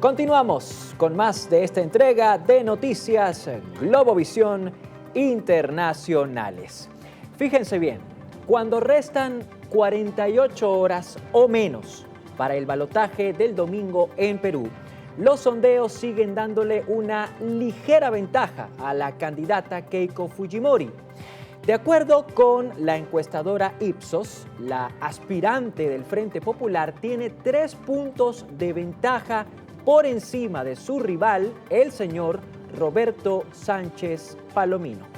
Continuamos con más de esta entrega de noticias Globovisión Internacionales. Fíjense bien, cuando restan 48 horas o menos para el balotaje del domingo en Perú, los sondeos siguen dándole una ligera ventaja a la candidata Keiko Fujimori. De acuerdo con la encuestadora Ipsos, la aspirante del Frente Popular tiene 3 puntos de ventaja por encima de su rival, el señor Roberto Sánchez Palomino.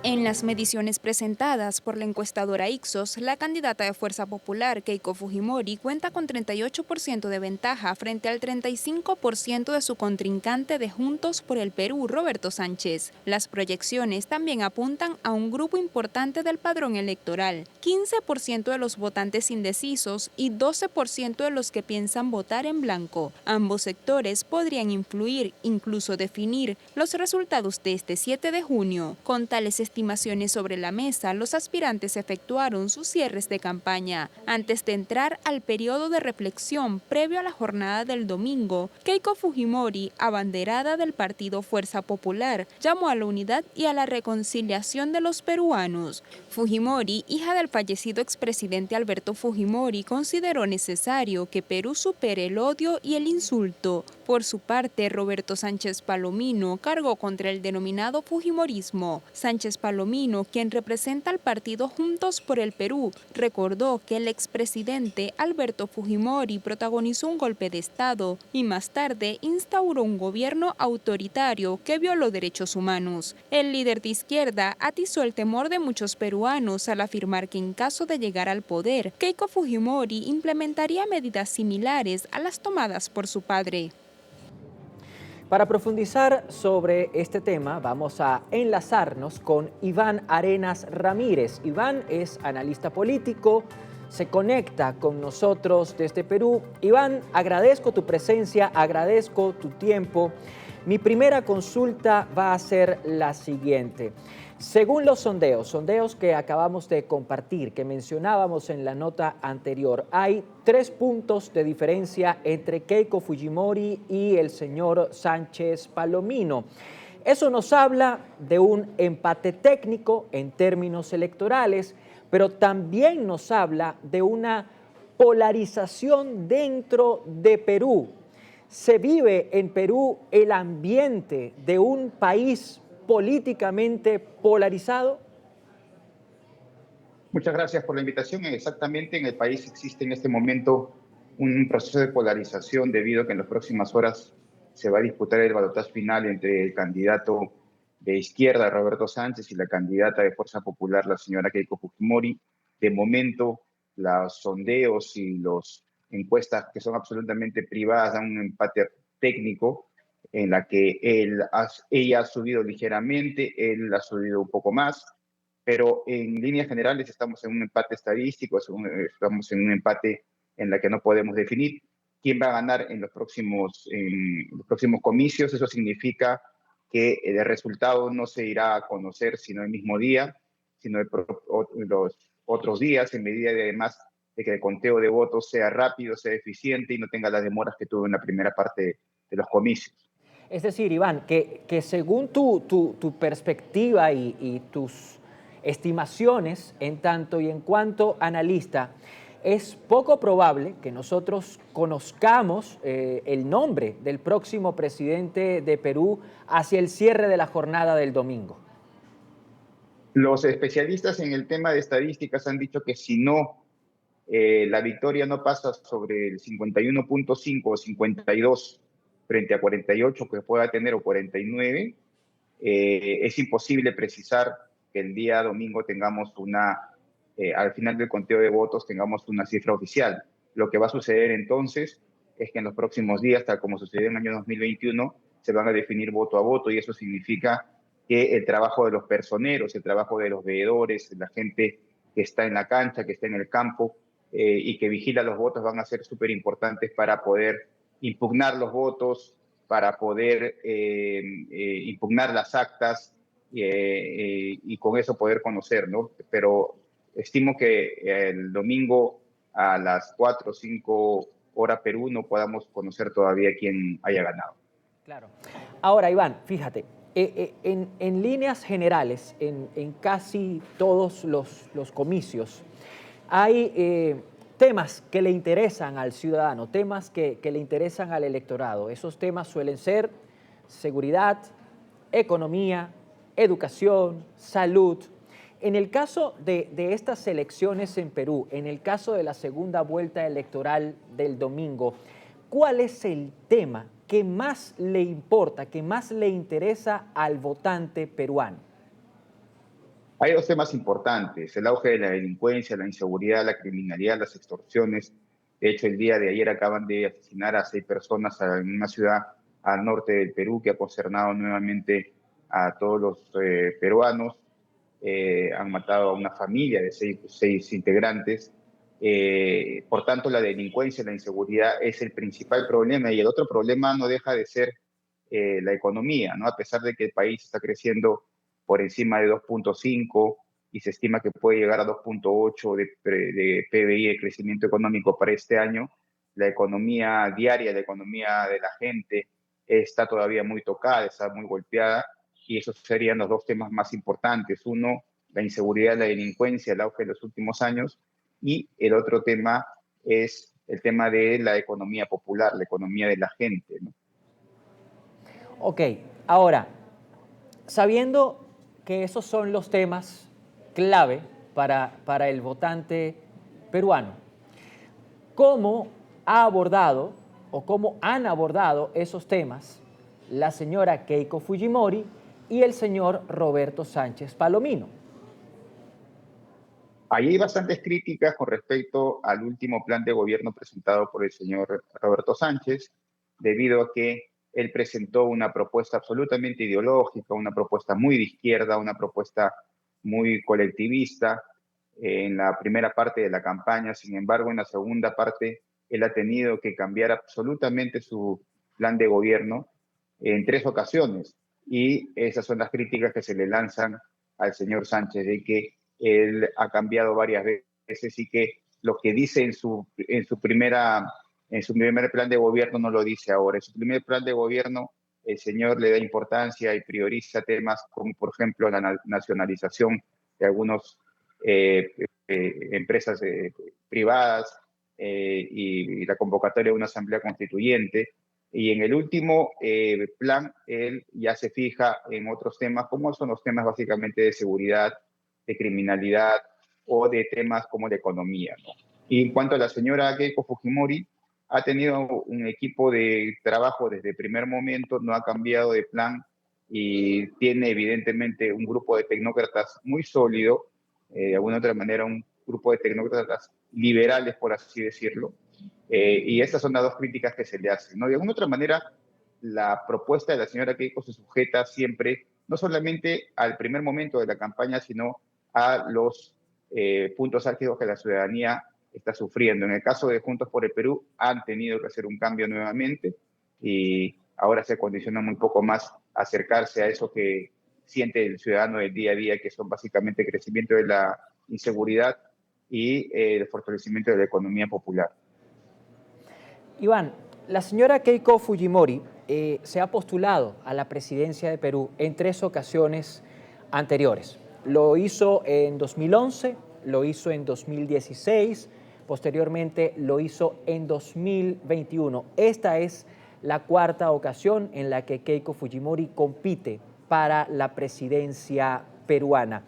En las mediciones presentadas por la encuestadora Ipsos, la candidata de Fuerza Popular, Keiko Fujimori, cuenta con 38% de ventaja frente al 35% de su contrincante de Juntos por el Perú, Roberto Sánchez. Las proyecciones también apuntan a un grupo importante del padrón electoral, 15% de los votantes indecisos y 12% de los que piensan votar en blanco. Ambos sectores podrían influir, incluso definir, los resultados de este 7 de junio. Con tales estimaciones sobre la mesa, los aspirantes efectuaron sus cierres de campaña. Antes de entrar al periodo de reflexión previo a la jornada del domingo, Keiko Fujimori, abanderada del partido Fuerza Popular, llamó a la unidad y a la reconciliación de los peruanos. Fujimori, hija del fallecido expresidente Alberto Fujimori, consideró necesario que Perú supere el odio y el insulto. Por su parte, Roberto Sánchez Palomino cargó contra el denominado Fujimorismo. Sánchez Palomino, quien representa al partido Juntos por el Perú, recordó que el expresidente Alberto Fujimori protagonizó un golpe de Estado y más tarde instauró un gobierno autoritario que violó derechos humanos. El líder de izquierda atizó el temor de muchos peruanos al afirmar que en caso de llegar al poder, Keiko Fujimori implementaría medidas similares a las tomadas por su padre. Para profundizar sobre este tema, vamos a enlazarnos con Iván Arenas Ramírez. Iván es analista político, se conecta con nosotros desde Perú. Iván, agradezco tu presencia, agradezco tu tiempo. Mi primera consulta va a ser la siguiente. Según los sondeos que acabamos de compartir, que mencionábamos en la nota anterior, hay 3 puntos de diferencia entre Keiko Fujimori y el señor Sánchez Palomino. Eso nos habla de un empate técnico en términos electorales, pero también nos habla de una polarización dentro de Perú. ¿Se vive en Perú el ambiente de un país políticamente polarizado? Muchas gracias por la invitación. Exactamente, en el país existe en este momento un proceso de polarización debido a que en las próximas horas se va a disputar el balotaje final entre el candidato de izquierda, Roberto Sánchez, y la candidata de Fuerza Popular, la señora Keiko Fujimori. De momento, los sondeos y las encuestas que son absolutamente privadas dan un empate técnico en la que ella ha subido ligeramente, él ha subido un poco más, pero en líneas generales estamos en un empate estadístico, estamos en un empate en la que no podemos definir quién va a ganar en los próximos comicios. Eso significa que el resultado no se irá a conocer sino el mismo día, sino los otros días, en medida de además de que el conteo de votos sea rápido, sea eficiente y no tenga las demoras que tuvo en la primera parte de los comicios. Es decir, Iván, que según tu perspectiva y tus estimaciones en tanto y en cuanto analista, es poco probable que nosotros conozcamos el nombre del próximo presidente de Perú hacia el cierre de la jornada del domingo. Los especialistas en el tema de estadísticas han dicho que si no, la victoria no pasa sobre el 51.5 o 52 frente a 48 que pueda tener o 49, es imposible precisar que el día domingo tengamos al final del conteo de votos tengamos una cifra oficial. Lo que va a suceder entonces es que en los próximos días, tal como sucedió en el año 2021, se van a definir voto a voto y eso significa que el trabajo de los personeros, el trabajo de los veedores, la gente que está en la cancha, que está en el campo y que vigila los votos van a ser súper importantes para poder impugnar los votos, para poder impugnar las actas y con eso poder conocer, ¿no? Pero estimo que el domingo a las 4 o 5 hora Perú no podamos conocer todavía quién haya ganado. Claro. Ahora, Iván, fíjate, en líneas generales, en casi todos los comicios, hay temas que le interesan al ciudadano, temas que le interesan al electorado. Esos temas suelen ser seguridad, economía, educación, salud. En el caso de estas elecciones en Perú, en el caso de la segunda vuelta electoral del domingo, ¿cuál es el tema que más le importa, que más le interesa al votante peruano? Hay dos temas importantes: el auge de la delincuencia, la inseguridad, la criminalidad, las extorsiones. De hecho, el día de ayer acaban de asesinar a 6 personas en una ciudad al norte del Perú, que ha consternado nuevamente a todos los peruanos. Han matado a una familia de seis integrantes. Por tanto, la delincuencia, la inseguridad es el principal problema, y el otro problema no deja de ser la economía, ¿no? A pesar de que el país está creciendo por encima de 2.5 y se estima que puede llegar a 2.8 de PBI, de crecimiento económico para este año, la economía diaria, la economía de la gente está todavía muy tocada, está muy golpeada, y esos serían los dos temas más importantes. Uno, la inseguridad, la delincuencia, el auge de los últimos años, y el otro tema es el tema de la economía popular, la economía de la gente, ¿no? Ok, ahora, sabiendo que esos son los temas clave para el votante peruano, ¿cómo ha abordado o cómo han abordado esos temas la señora Keiko Fujimori y el señor Roberto Sánchez Palomino? Ahí hay bastantes críticas con respecto al último plan de gobierno presentado por el señor Roberto Sánchez, debido a que él presentó una propuesta absolutamente ideológica, una propuesta muy de izquierda, una propuesta muy colectivista en la primera parte de la campaña. Sin embargo, en la segunda parte, él ha tenido que cambiar absolutamente su plan de gobierno en 3 ocasiones. Y esas son las críticas que se le lanzan al señor Sánchez, de que él ha cambiado varias veces y que lo que dice en su primer plan de gobierno no lo dice ahora. En su primer plan de gobierno el señor le da importancia y prioriza temas como, por ejemplo, la nacionalización de algunas empresas privadas, y la convocatoria de una asamblea constituyente. Y en el último plan, él ya se fija en otros temas, como son los temas básicamente de seguridad, de criminalidad o de temas como de economía, ¿no? Y en cuanto a la señora Keiko Fujimori, ha tenido un equipo de trabajo desde el primer momento, no ha cambiado de plan, y tiene evidentemente un grupo de tecnócratas muy sólido, de alguna otra manera un grupo de tecnócratas liberales, por así decirlo. Y estas son las dos críticas que se le hacen, ¿no? De alguna otra manera, la propuesta de la señora Keiko se sujeta siempre, no solamente al primer momento de la campaña, sino a los puntos álgidos que la ciudadanía está sufriendo. En el caso de Juntos por el Perú, han tenido que hacer un cambio nuevamente, y ahora se condiciona muy poco más a acercarse a eso que siente el ciudadano del día a día, que son básicamente el crecimiento de la inseguridad y el fortalecimiento de la economía popular. Iván, la señora Keiko Fujimori se ha postulado a la presidencia de Perú en 3 ocasiones anteriores. Lo hizo en 2011, lo hizo en 2016, posteriormente lo hizo en 2021. Esta es la 4ª ocasión en la que Keiko Fujimori compite para la presidencia peruana.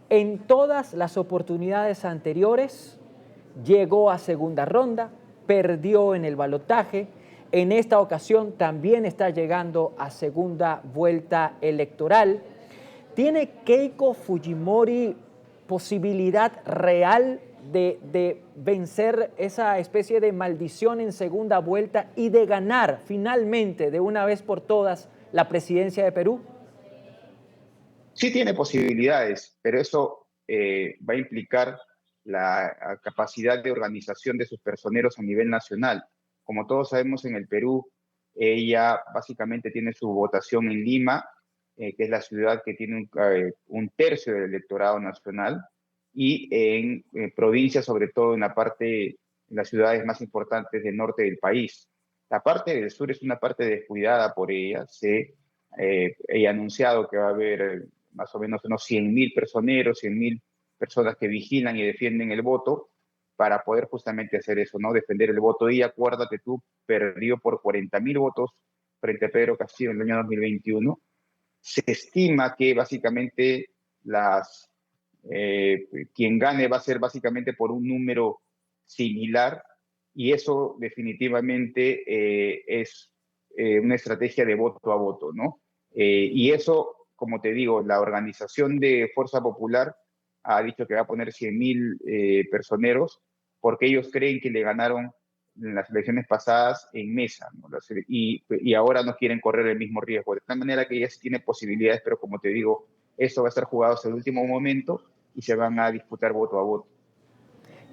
En todas las oportunidades anteriores llegó a segunda ronda, perdió en el balotaje. En esta ocasión también está llegando a segunda vuelta electoral. ¿Tiene Keiko Fujimori posibilidad real de vencer esa especie de maldición en segunda vuelta y de ganar finalmente de una vez por todas la presidencia de Perú? Sí tiene posibilidades, pero eso va a implicar la capacidad de organización de sus personeros a nivel nacional. Como todos sabemos, en el Perú, ella básicamente tiene su votación en Lima, que es la ciudad que tiene un tercio del electorado nacional, y en provincias, sobre todo en la parte en las ciudades más importantes del norte del país. La parte del sur es una parte descuidada por ella. He anunciado que va a haber más o menos unos 100.000 personeros, 100.000 personas que vigilan y defienden el voto para poder justamente hacer eso, ¿no? Defender el voto. Y acuérdate tú, perdió por 40.000 votos frente a Pedro Castillo en el año 2021. Se estima que básicamente quien gane va a ser básicamente por un número similar, y eso definitivamente es una estrategia de voto a voto, ¿no? Y eso, como te digo, la organización de Fuerza Popular ha dicho que va a poner 100.000 personeros porque ellos creen que le ganaron en las elecciones pasadas en Mesa, ¿no? Y ahora no quieren correr el mismo riesgo. De tal manera que ya sí tiene posibilidades, pero como te digo, esto va a estar jugado hasta el último momento y se van a disputar voto a voto.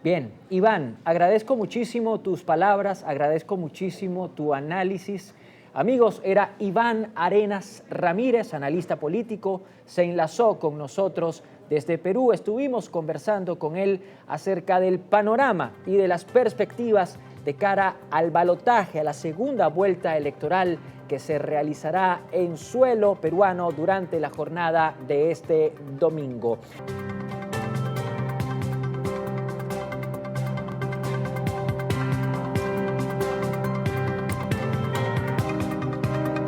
Bien, Iván, agradezco muchísimo tus palabras, agradezco muchísimo tu análisis. Amigos, era Iván Arenas Ramírez, analista político, se enlazó con nosotros desde Perú. Estuvimos conversando con él acerca del panorama y de las perspectivas de cara al balotaje, a la segunda vuelta electoral que se realizará en suelo peruano durante la jornada de este domingo.